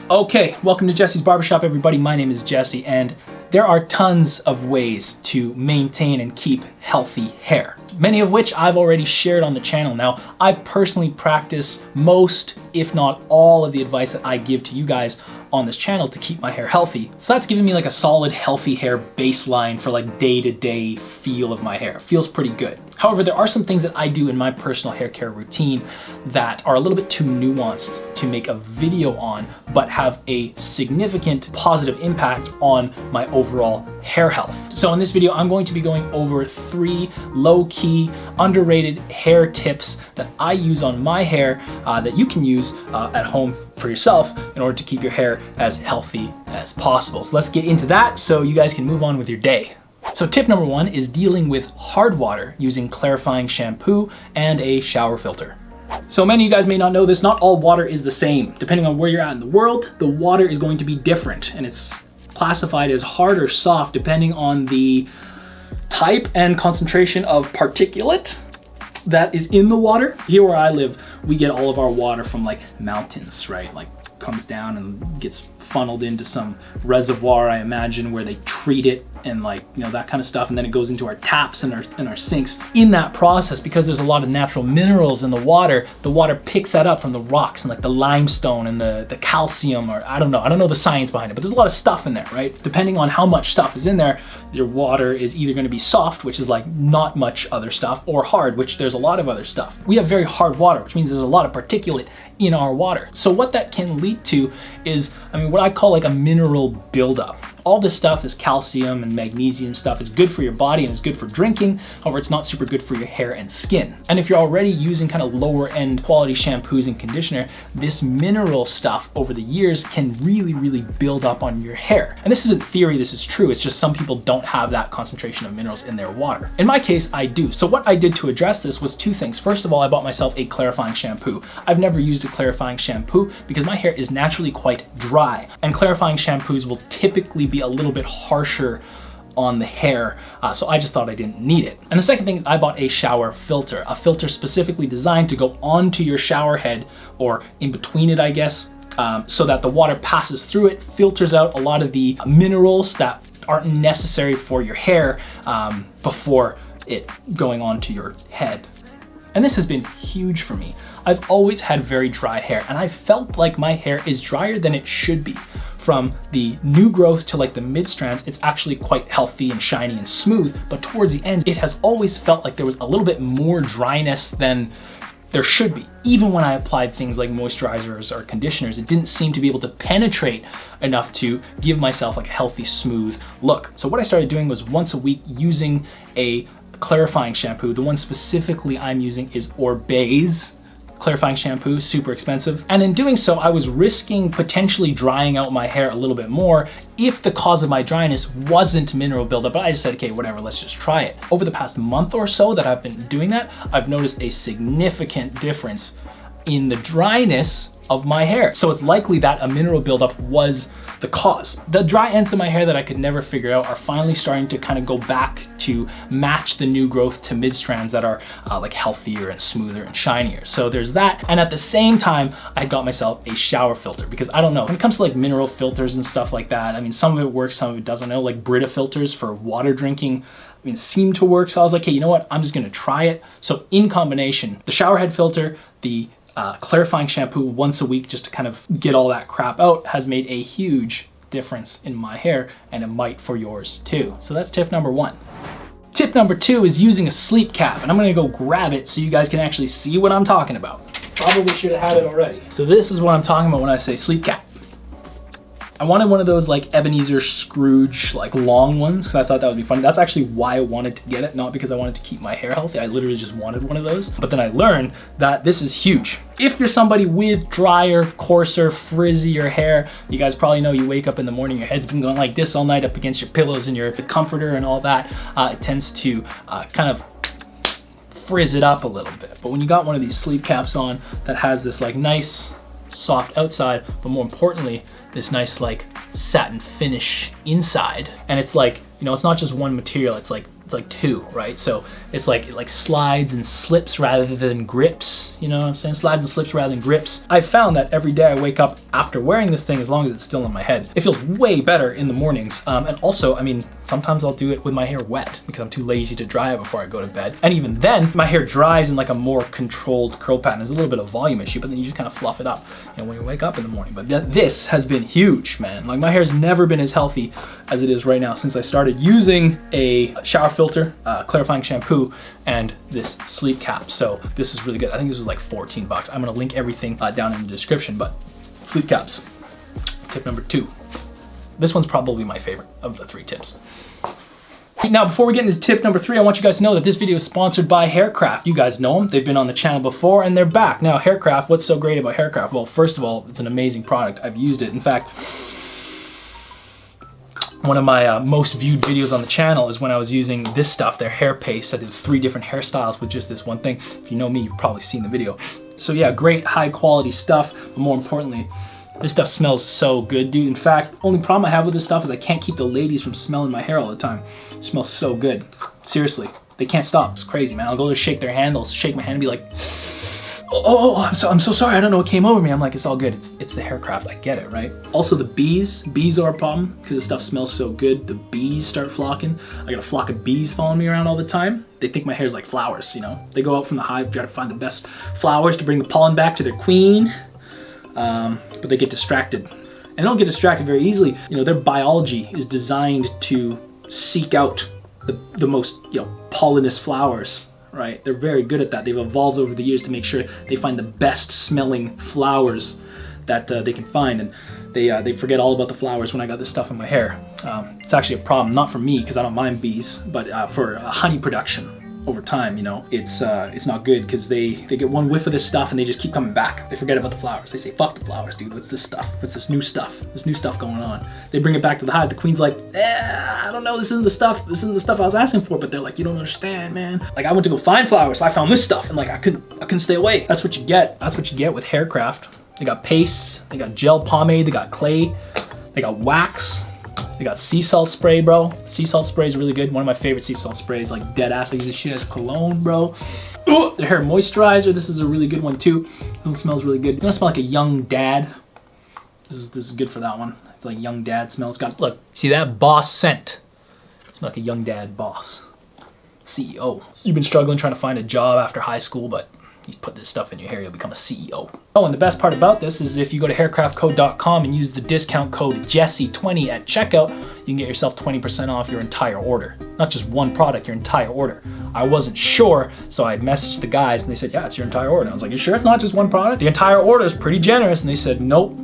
Okay, welcome to Jesses Barbershop, everybody. My name is Jesse, and there are tons of ways to maintain and keep healthy hair, many of which I've already shared on the channel. Now, I personally practice most, if not all, of the advice that I give to you guys on this channel to keep my hair healthy. So that's giving me like a solid healthy hair baseline for like day-to-day feel of my hair. Feels pretty good. However, there are some things that I do in my personal hair care routine that are a little bit too nuanced to make a video on, but have a significant positive impact on my overall hair health. So in this video, I'm going to be going over 3 low-key, underrated hair tips that I use on my hair that you can use at home for yourself in order to keep your hair as healthy as possible. So let's get into that so you guys can move on with your day. So tip number 1 is dealing with hard water using clarifying shampoo and a shower filter. So many of you guys may not know this, not all water is the same. Depending on where you're at in the world, the water is going to be different, and it's classified as hard or soft depending on the type and concentration of particulate that is in the water. Here where I live, we get all of our water from like mountains, right? Like comes down and gets funneled into some reservoir, I imagine, where they treat it and like, you know, that kind of stuff, and then it goes into our taps and our sinks. In that process, because there's a lot of natural minerals in the water picks that up from the rocks and like the limestone and the calcium, or I don't know the science behind it, but there's a lot of stuff in there, right? Depending on how much stuff is in there, your water is either going to be soft, which is like not much other stuff, or hard, which there's a lot of other stuff. We have very hard water, which means there's a lot of particulate in our water. So what that can lead to is, what I call like a mineral buildup. All this stuff, this calcium and magnesium stuff, is good for your body and is good for drinking. However, it's not super good for your hair and skin. And if you're already using kind of lower end quality shampoos and conditioner, this mineral stuff over the years can really build up on your hair. And this isn't theory, this is true. It's just some people don't have that concentration of minerals in their water. In my case, I do. So what I did to address this was 2 things. First of all, I bought myself a clarifying shampoo. I've never used a clarifying shampoo because my hair is naturally quite dry, and clarifying shampoos will typically be a little bit harsher on the hair, so I just thought I didn't need it. And the second thing is I bought a shower filter, a filter specifically designed to go onto your shower head, or in between it, I guess, so that the water passes through it, filters out a lot of the minerals that aren't necessary for your hair before it going onto your head. And this has been huge for me. I've always had very dry hair, and I felt like my hair is drier than it should be. From the new growth to like the mid strands, it's actually quite healthy and shiny and smooth, but towards the end, it has always felt like there was a little bit more dryness than there should be. Even when I applied things like moisturizers or conditioners, it didn't seem to be able to penetrate enough to give myself like a healthy, smooth look. So what I started doing was once a week using a clarifying shampoo. The one specifically I'm using is Orbe's clarifying shampoo, super expensive. And in doing so, I was risking potentially drying out my hair a little bit more if the cause of my dryness wasn't mineral buildup, but I just said, okay, whatever, let's just try it. Over the past month or so that I've been doing that, I've noticed a significant difference in the dryness of my hair. So it's likely that a mineral buildup was the cause. The dry ends of my hair that I could never figure out are finally starting to kind of go back to match the new growth to mid strands that are like healthier and smoother and shinier. So there's that. And at the same time, I got myself a shower filter because I don't know, when it comes to like mineral filters and stuff like that, some of it works, some of it doesn't. I know like Brita filters for water drinking, seem to work. So I was like, hey, you know what? I'm just gonna try it. So in combination, the shower head filter, the clarifying shampoo once a week just to kind of get all that crap out has made a huge difference in my hair, and it might for yours too. So that's tip number 1. Tip number 2 is using a sleep cap, and I'm gonna go grab it so you guys can actually see what I'm talking about. Probably should have had it already. So this is what I'm talking about when I say sleep cap. I wanted one of those like Ebenezer Scrooge like long ones because I thought that would be funny. That's actually why I wanted to get it, not because I wanted to keep my hair healthy. I literally just wanted one of those. But then I learned that this is huge. If you're somebody with drier, coarser, frizzier hair, you guys probably know you wake up in the morning, your head's been going like this all night up against your pillows and your comforter and all that. It tends to kind of frizz it up a little bit. But when you got one of these sleep caps on that has this like nice soft outside, but more importantly, this nice like satin finish inside. And it's like, it's not just one material, it's like it's like 2, right? So it's like it like slides and slips rather than grips. You know what I'm saying? Slides and slips rather than grips. I found that every day I wake up after wearing this thing, as long as it's still in my head, it feels way better in the mornings. And also, I mean, sometimes I'll do it with my hair wet because I'm too lazy to dry it before I go to bed. And even then, my hair dries in like a more controlled curl pattern. There's a little bit of volume issue, but then you just kind of fluff it up, you know, when you wake up in the morning. But this has been huge, man. Like my hair's never been as healthy as it is right now since I started using a shower filter, clarifying shampoo, and this sleep cap. So this is really good. I think this was like 14 bucks. I'm gonna link everything down in the description, but sleep caps, tip number 2. This one's probably my favorite of the 3 tips. Now, before we get into tip number 3, I want you guys to know that this video is sponsored by Haircraft. You guys know them. They've been on the channel before and they're back. Now, Haircraft, what's so great about Haircraft? Well, first of all, it's an amazing product. I've used it. In fact, one of my most viewed videos on the channel is when I was using this stuff, their hair paste. I did 3 different hairstyles with just this one thing. If you know me, you've probably seen the video. So yeah, great high quality stuff, but more importantly, this stuff smells so good, dude. In fact, only problem I have with this stuff is I can't keep the ladies from smelling my hair all the time. It smells so good. Seriously, they can't stop. It's crazy, man. I'll go to shake their hand, they'll shake my hand and be like, oh, I'm so sorry. I don't know what came over me. I'm like, it's all good. It's the Haircraft. I get it, right? Also the bees are a problem because the stuff smells so good. The bees start flocking. I got a flock of bees following me around all the time. They think my hair's like flowers, you know? They go out from the hive, try to find the best flowers to bring the pollen back to their queen. But they get distracted. And they don't get distracted very easily. You know, their biology is designed to seek out the most, you know, pollinous flowers, right? They're very good at that. They've evolved over the years to make sure they find the best smelling flowers that they can find. And they forget all about the flowers when I got this stuff in my hair. It's actually a problem, not for me, because I don't mind bees, but for honey production. Over time, you know, it's not good because they get one whiff of this stuff and they just keep coming back. They forget about the flowers. They say, fuck the flowers, dude. What's this stuff? What's this new stuff? This new stuff going on. They bring it back to the hive. The queen's like, I don't know. This isn't the stuff. This isn't the stuff I was asking for. But they're like, you don't understand, man. Like I went to go find flowers, so I found this stuff, and like I couldn't stay away. That's what you get. That's what you get with Haircraft. They got pastes. They got gel pomade. They got clay. They got wax. They got sea salt spray, bro. Sea salt spray is really good. One of my favorite sea salt sprays, like dead ass. I use this shit as cologne, bro. Ooh, their hair moisturizer. This is a really good one too. This one smells really good. You want to smell like a young dad? This is good for that one. It's like young dad smell. It's got, look, see that boss scent? Smell like a young dad boss. CEO. You've been struggling trying to find a job after high school, but you put this stuff in your hair, you'll become a CEO. Oh, and the best part about this is if you go to haircraftcode.com and use the discount code Jessie20 at checkout, you can get yourself 20% off your entire order. Not just one product, your entire order. I wasn't sure, so I messaged the guys and they said, yeah, it's your entire order. I was like, you sure it's not just one product? The entire order is pretty generous. And they said, nope,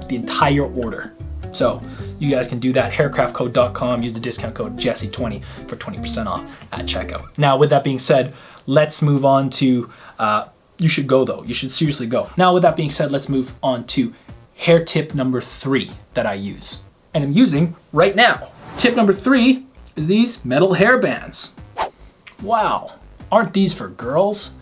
the entire order. So you guys can do that, haircraftcode.com, use the discount code Jessie20 for 20% off at checkout. Now, with that being said, let's move on to, you should go though, you should seriously go. Now, with that being said, let's move on to hair tip number 3 that I use and I'm using right now. Tip number 3 is these metal hair bands. Wow, aren't these for girls?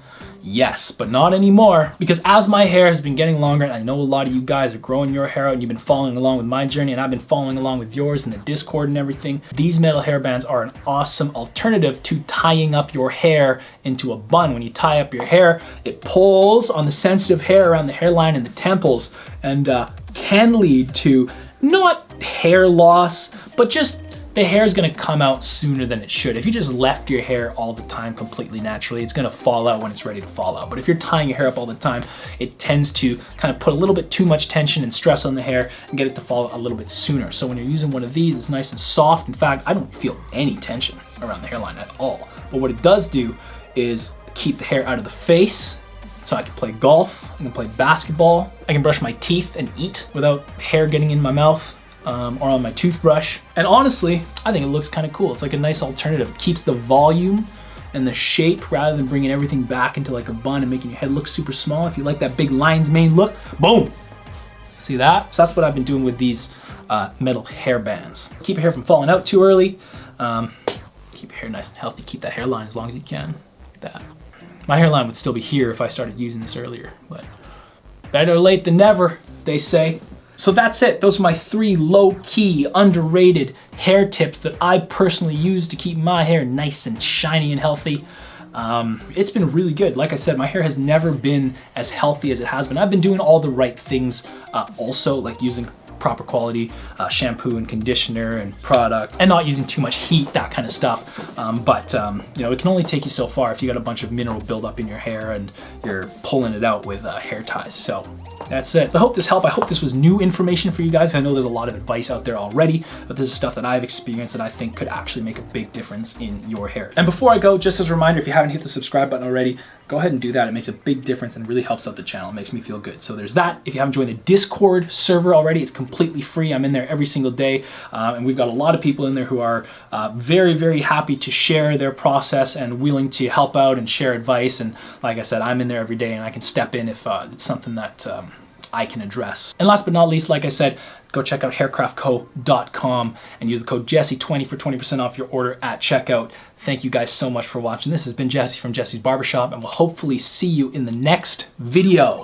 Yes, but not anymore, because as my hair has been getting longer, and I know a lot of you guys are growing your hair out and you've been following along with my journey and I've been following along with yours in the Discord and everything, these metal hair bands are an awesome alternative to tying up your hair into a bun. When you tie up your hair, it pulls on the sensitive hair around the hairline and the temples and can lead to not hair loss, but just the hair is gonna come out sooner than it should. If you just left your hair all the time completely naturally, it's gonna fall out when it's ready to fall out. But if you're tying your hair up all the time, it tends to kind of put a little bit too much tension and stress on the hair and get it to fall out a little bit sooner. So when you're using one of these, it's nice and soft. In fact, I don't feel any tension around the hairline at all. But what it does do is keep the hair out of the face. So I can play golf, I can play basketball, I can brush my teeth and eat without hair getting in my mouth. Or on my toothbrush. And honestly, I think it looks kind of cool. It's like a nice alternative. It keeps the volume and the shape rather than bringing everything back into like a bun and making your head look super small. If you like that big lion's mane look, boom. See that? So that's what I've been doing with these metal hair bands. Keep your hair from falling out too early. Keep your hair nice and healthy. Keep that hairline as long as you can. Like that. My hairline would still be here if I started using this earlier, but better late than never, they say. So that's it. Those are my 3 low-key, underrated hair tips that I personally use to keep my hair nice and shiny and healthy. It's been really good. Like I said, my hair has never been as healthy as it has been. I've been doing all the right things also, like using proper quality shampoo and conditioner and product, and not using too much heat, that kind of stuff. You know, it can only take you so far if you got a bunch of mineral buildup in your hair and you're pulling it out with hair ties. So that's it. I hope this helped. I hope this was new information for you guys. I know there's a lot of advice out there already, but this is stuff that I've experienced that I think could actually make a big difference in your hair. And before I go, just as a reminder, if you haven't hit the subscribe button already, go ahead and do that. It makes a big difference and really helps out the channel. It makes me feel good. So there's that. If you haven't joined the Discord server already, it's completely free. I'm in there every single day. And we've got a lot of people in there who are very, very happy to share their process and willing to help out and share advice. And like I said, I'm in there every day and I can step in if it's something that I can address. And last but not least, like I said, go check out haircraftco.com and use the code Jesse20 for 20% off your order at checkout. Thank you guys so much for watching. This has been Jesse from Jesses Barbershop, and we'll hopefully see you in the next video.